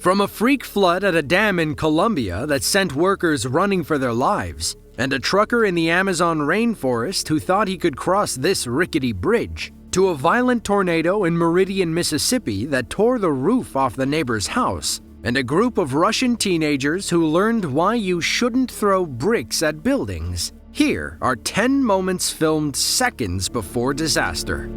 From a freak flood at a dam in Colombia that sent workers running for their lives, and a trucker in the Amazon rainforest who thought he could cross this rickety bridge, to a violent tornado in Meridian, Mississippi that tore the roof off the neighbor's house, and a group of Russian teenagers who learned why you shouldn't throw bricks at buildings. Here are 10 moments filmed seconds before disaster.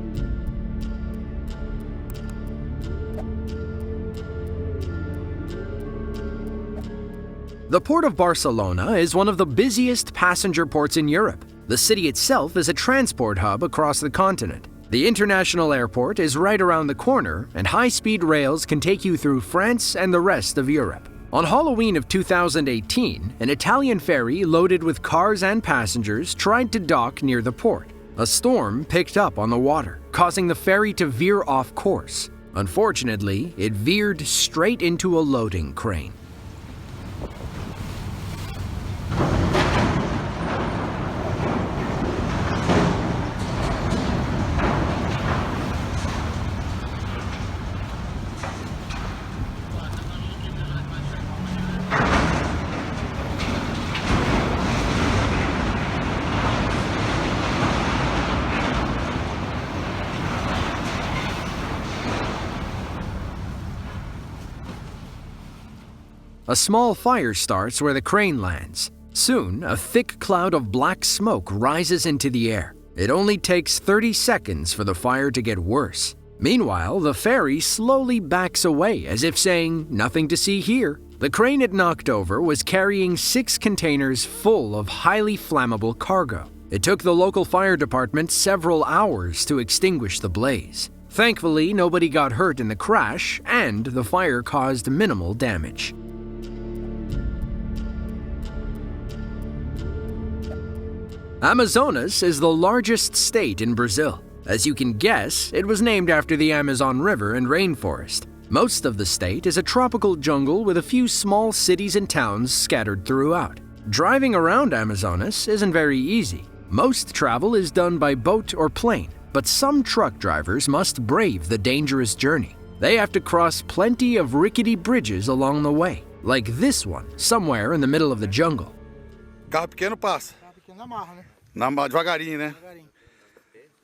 The port of Barcelona is one of the busiest passenger ports in Europe. The city itself is a transport hub across the continent. The international airport is right around the corner, and high-speed rails can take you through France and the rest of Europe. On Halloween of 2018, an Italian ferry loaded with cars and passengers tried to dock near the port. A storm picked up on the water, causing the ferry to veer off course. Unfortunately, it veered straight into a loading crane. A small fire starts where the crane lands. Soon, a thick cloud of black smoke rises into the air. It only takes 30 seconds for the fire to get worse. Meanwhile, the ferry slowly backs away as if saying, "Nothing to see here." The crane it knocked over was carrying 6 containers full of highly flammable cargo. It took the local fire department several hours to extinguish the blaze. Thankfully, nobody got hurt in the crash, and the fire caused minimal damage. Amazonas is the largest state in Brazil. As you can guess, it was named after the Amazon River and rainforest. Most of the state is a tropical jungle with a few small cities and towns scattered throughout. Driving around Amazonas isn't very easy. Most travel is done by boat or plane, but some truck drivers must brave the dangerous journey. They have to cross plenty of rickety bridges along the way, like this one, somewhere in the middle of the jungle. Carro pequeno passa. Devagarinho, né?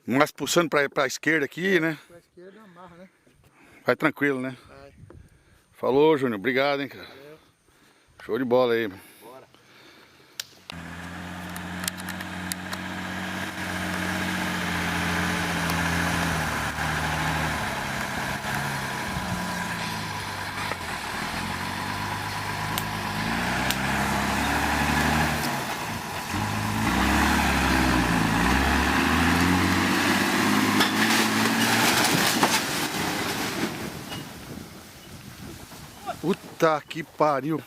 Mas puxando para a esquerda aqui, né? Para a esquerda, amarra, né? Vai tranquilo, né? Vai. Falou, Júnior. Obrigado, hein, cara. Show de bola aí. Bora. Puta que pariu.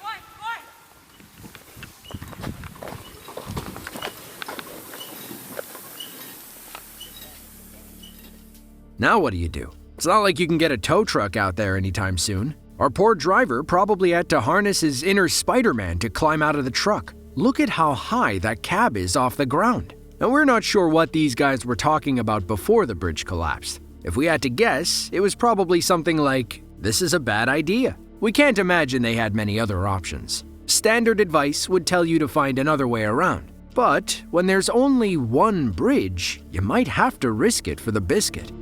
Now what do? It's not like you can get a tow truck out there anytime soon. Our poor driver probably had to harness his inner Spider-Man to climb out of the truck. Look at how high that cab is off the ground. And we're not sure what these guys were talking about before the bridge collapsed. If we had to guess, it was probably something like, "This is a bad idea." We can't imagine they had many other options. Standard advice would tell you to find another way around. But when there's only one bridge, you might have to risk it for the biscuit.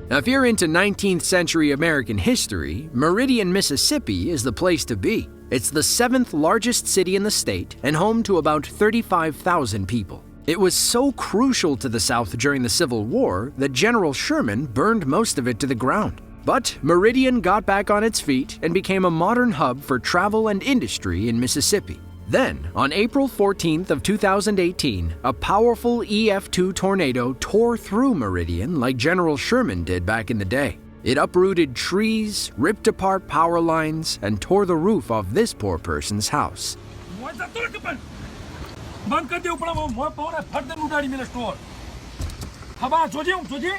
Now, if you're into 19th century American history, Meridian, Mississippi is the place to be. It's the 7th largest city in the state and home to about 35,000 people. It was so crucial to the South during the Civil War that General Sherman burned most of it to the ground. But Meridian got back on its feet and became a modern hub for travel and industry in Mississippi. Then, on April 14th of 2018, a powerful EF2 tornado tore through Meridian like General Sherman did back in the day. It uprooted trees, ripped apart power lines, and tore the roof off this poor person's house. बंद कर दे ऊपर वो power है फट दे उडाड़ी मेरे store हवा Jose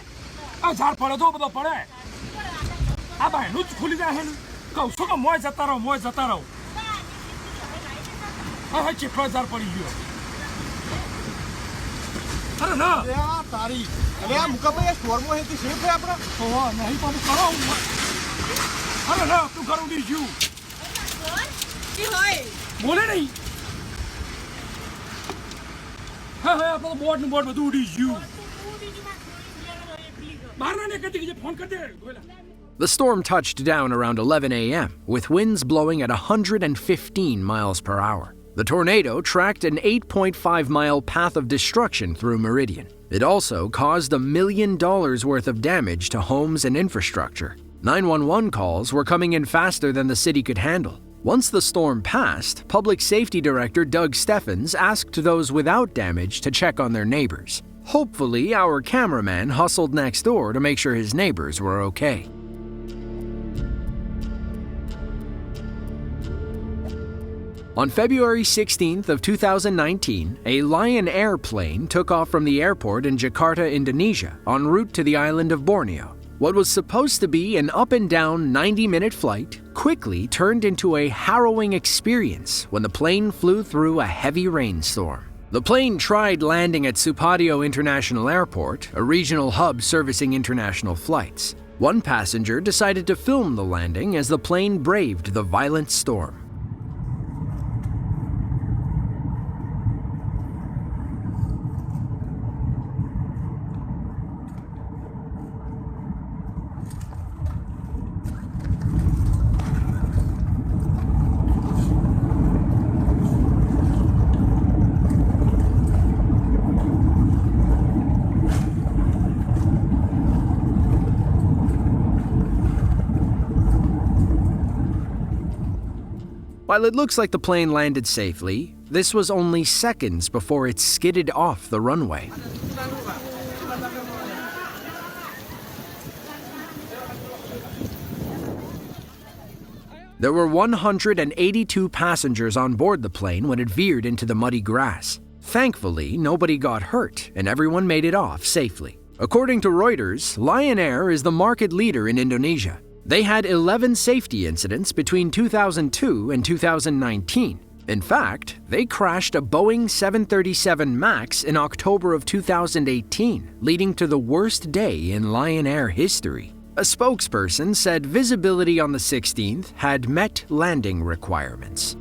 आ झार पड़े दो बता पड़े अब है नुच खुली जा है कौ सो का मोय जता रहो आ है चिपरा झार पड़ी गयो અરે ના તારી અરે આ મુકાભાઈ સ્ટોરમાં હેતી સેફ છે આપણા ઓવા નહીં પાછું કરો અરે ના તું કરું દીશું কি হয় બોલે નહીં હા હા આપણો બોર્ડ નું બોર્ડ બધું ઉડી ગયું બહાર ના કદી કે ફોન કર દે ગોલા. The storm touched down around 11 a.m., with winds blowing at 115 miles per hour. The tornado tracked an 8.5-mile path of destruction through Meridian. It also caused $1 million worth of damage to homes and infrastructure. 911 calls were coming in faster than the city could handle. Once the storm passed, Public Safety Director Doug Steffens asked those without damage to check on their neighbors. Hopefully, our cameraman hustled next door to make sure his neighbors were okay. On February 16th of 2019, a Lion Air plane took off from the airport in Jakarta, Indonesia, en route to the island of Borneo. What was supposed to be an up-and-down 90-minute flight quickly turned into a harrowing experience when the plane flew through a heavy rainstorm. The plane tried landing at Supadio International Airport, a regional hub servicing international flights. One passenger decided to film the landing as the plane braved the violent storm. While it looks like the plane landed safely, this was only seconds before it skidded off the runway. There were 182 passengers on board the plane when it veered into the muddy grass. Thankfully, nobody got hurt and everyone made it off safely. According to Reuters, Lion Air is the market leader in Indonesia. They had 11 safety incidents between 2002 and 2019. In fact, they crashed a Boeing 737 MAX in October of 2018, leading to the worst day in Lion Air history. A spokesperson said visibility on the 16th had met landing requirements.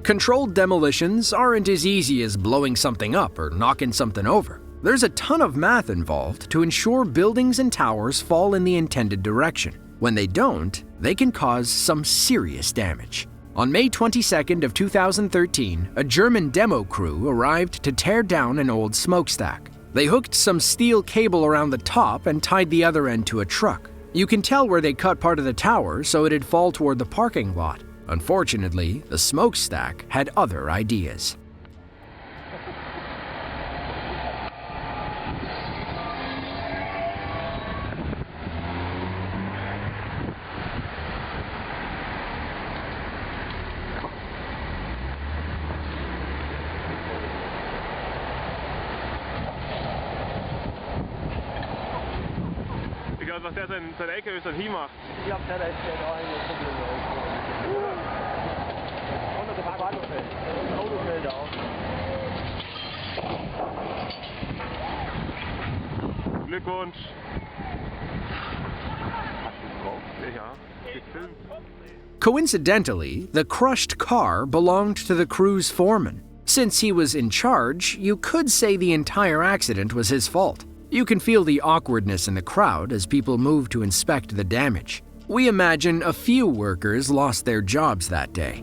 Controlled demolitions aren't as easy as blowing something up or knocking something over. There's a ton of math involved to ensure buildings and towers fall in the intended direction. When they don't, they can cause some serious damage. On May 22nd of 2013, a German demo crew arrived to tear down an old smokestack. They hooked some steel cable around the top and tied the other end to a truck. You can tell where they cut part of the tower so it'd fall toward the parking lot. Unfortunately, the smokestack had other ideas. Was der sein LKW dann hier macht. Ich hab der ist ja da ein Problem. Und der Bahnhof. Das Auto fällt auf. Glückwunsch. Ja, gefilmt. Coincidentally, the crushed car belonged to the crew's foreman. Since he was in charge, you could say the entire accident was his fault. You can feel the awkwardness in the crowd as people move to inspect the damage. We imagine a few workers lost their jobs that day.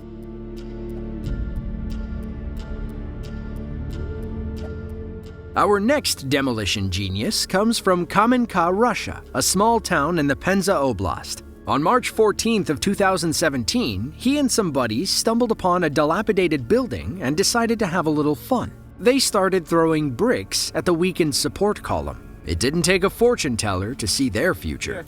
Our next demolition genius comes from Kamenka, Russia, a small town in the Penza Oblast. On March 14th of 2017, he and some buddies stumbled upon a dilapidated building and decided to have a little fun. They started throwing bricks at the weakened support column. It didn't take a fortune teller to see their future.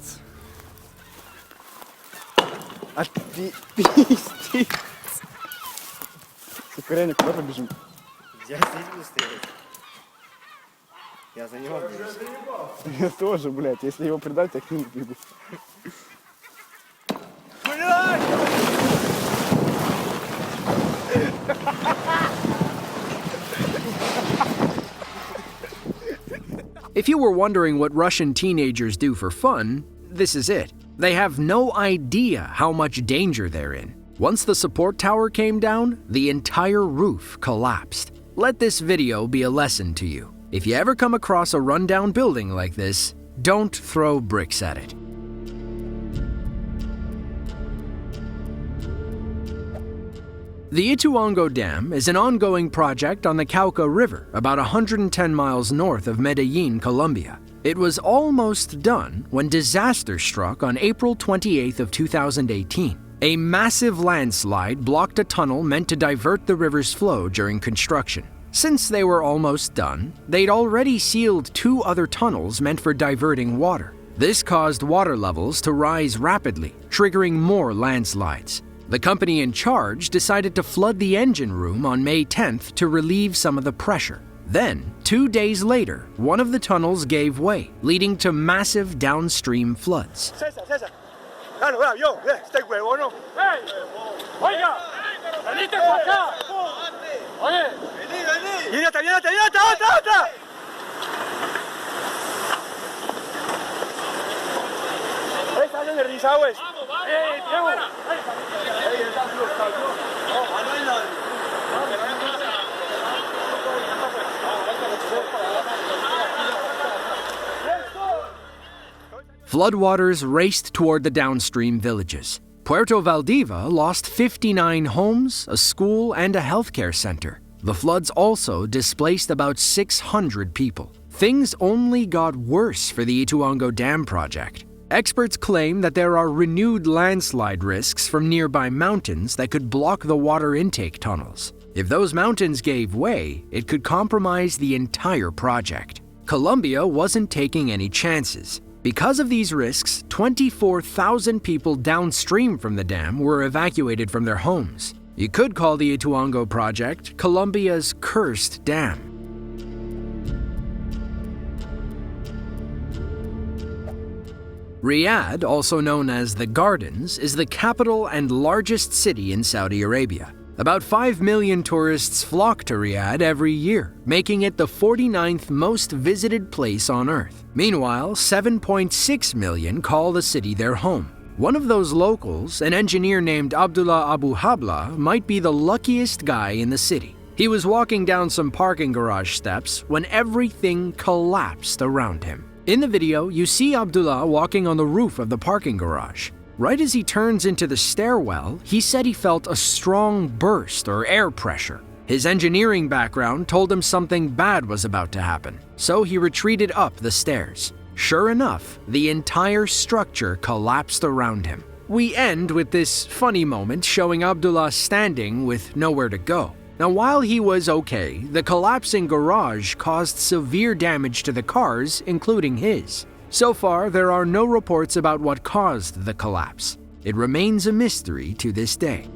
Я за него. Я тоже, блядь. Если его предать, я к нему бегу. Блядь! If you were wondering what Russian teenagers do for fun, this is it. They have no idea how much danger they're in. Once the support tower came down, the entire roof collapsed. Let this video be a lesson to you. If you ever come across a rundown building like this, don't throw bricks at it. The Ongo Dam is an ongoing project on the Cauca River, about 110 miles north of Medellin, Colombia. It was almost done when disaster struck on April 28th of 2018. A massive landslide blocked a tunnel meant to divert the river's flow during construction. Since they were almost done, they'd already sealed 2 other tunnels meant for diverting water. This caused water levels to rise rapidly, triggering more landslides. The company in charge decided to flood the engine room on May 10th to relieve some of the pressure. Then, 2 days later, one of the tunnels gave way, leading to massive downstream floods. Floodwaters raced toward the downstream villages. Puerto Valdivia lost 59 homes, a school, and a healthcare center. The floods also displaced about 600 people. Things only got worse for the Ongo Dam project. Experts claim that there are renewed landslide risks from nearby mountains that could block the water intake tunnels. If those mountains gave way, it could compromise the entire project. Colombia wasn't taking any chances. Because of these risks, 24,000 people downstream from the dam were evacuated from their homes. You could call the Ongo project Colombia's cursed dam. Riyadh, also known as the Gardens, is the capital and largest city in Saudi Arabia. About 5 million tourists flock to Riyadh every year, making it the 49th most visited place on Earth. Meanwhile, 7.6 million call the city their home. One of those locals, an engineer named Abdullah Abu Habla, might be the luckiest guy in the city. He was walking down some parking garage steps when everything collapsed around him. In the video, you see Abdullah walking on the roof of the parking garage. Right as he turns into the stairwell, he said he felt a strong burst or air pressure. His engineering background told him something bad was about to happen, so he retreated up the stairs. Sure enough, the entire structure collapsed around him. We end with this funny moment showing Abdullah standing with nowhere to go. Now, while he was okay, the collapsing garage caused severe damage to the cars, including his. So far, there are no reports about what caused the collapse. It remains a mystery to this day.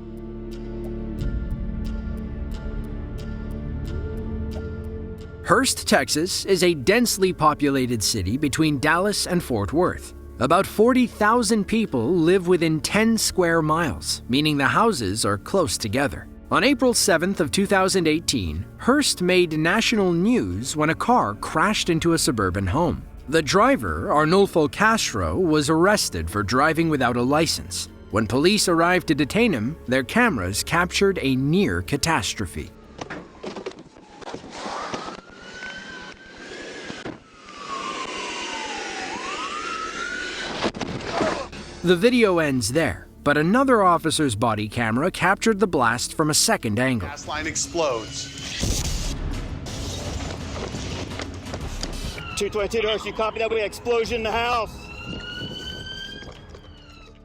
Hurst, Texas is a densely populated city between Dallas and Fort Worth. About 40,000 people live within 10 square miles, meaning the houses are close together. On April 7th of 2018, Hurst made national news when a car crashed into a suburban home. The driver, Arnulfo Castro, was arrested for driving without a license. When police arrived to detain him, their cameras captured a near catastrophe. The video ends there, but another officer's body camera captured the blast from a second angle. Gas line explodes. 222 to Hurst, you copy that? We had explosion in the house.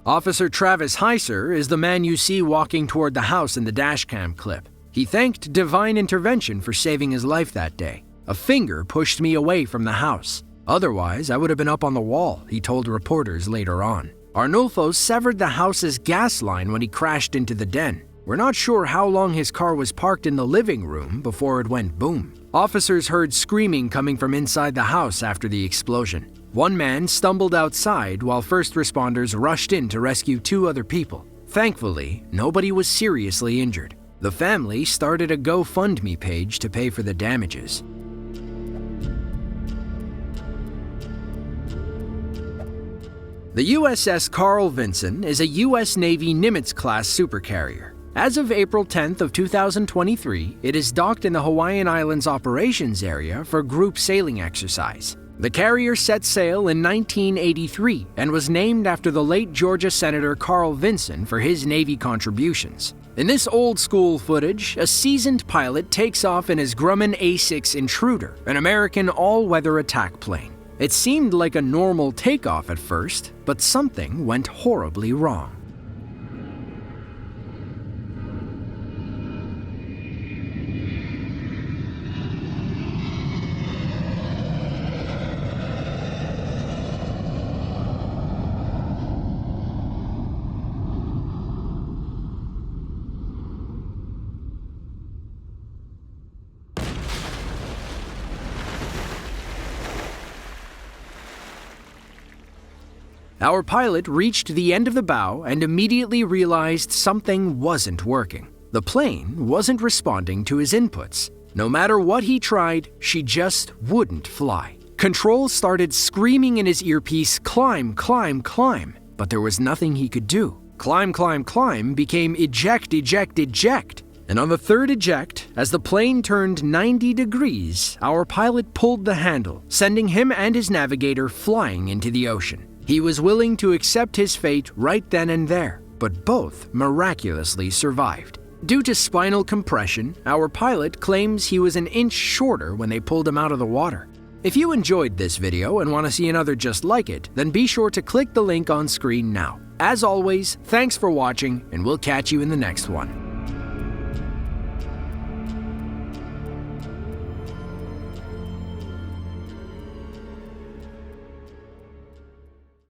Officer Travis Heiser is the man you see walking toward the house in the dashcam clip. He thanked divine intervention for saving his life that day. A finger pushed me away from the house. Otherwise, I would have been up on the wall, he told reporters later on. Arnulfo severed the house's gas line when he crashed into the den. We're not sure how long his car was parked in the living room before it went boom. Officers heard screaming coming from inside the house after the explosion. One man stumbled outside while first responders rushed in to rescue 2 other people. Thankfully, nobody was seriously injured. The family started a GoFundMe page to pay for the damages. The USS Carl Vinson is a U.S. Navy Nimitz-class supercarrier. As of April 10th of 2023, it is docked in the Hawaiian Islands operations area for group sailing exercise. The carrier set sail in 1983 and was named after the late Georgia Senator Carl Vinson for his Navy contributions. In this old-school footage, a seasoned pilot takes off in his Grumman A-6 Intruder, an American all-weather attack plane. It seemed like a normal takeoff at first, but something went horribly wrong. Our pilot reached the end of the bow and immediately realized something wasn't working. The plane wasn't responding to his inputs. No matter what he tried, she just wouldn't fly. Control started screaming in his earpiece, "Climb, climb, climb," but there was nothing he could do. Climb, climb, climb became eject, eject, eject. And on the third eject, as the plane turned 90 degrees, our pilot pulled the handle, sending him and his navigator flying into the ocean. He was willing to accept his fate right then and there, but both miraculously survived. Due to spinal compression, our pilot claims he was an inch shorter when they pulled him out of the water. If you enjoyed this video and want to see another just like it, then be sure to click the link on screen now. As always, thanks for watching, and we'll catch you in the next one.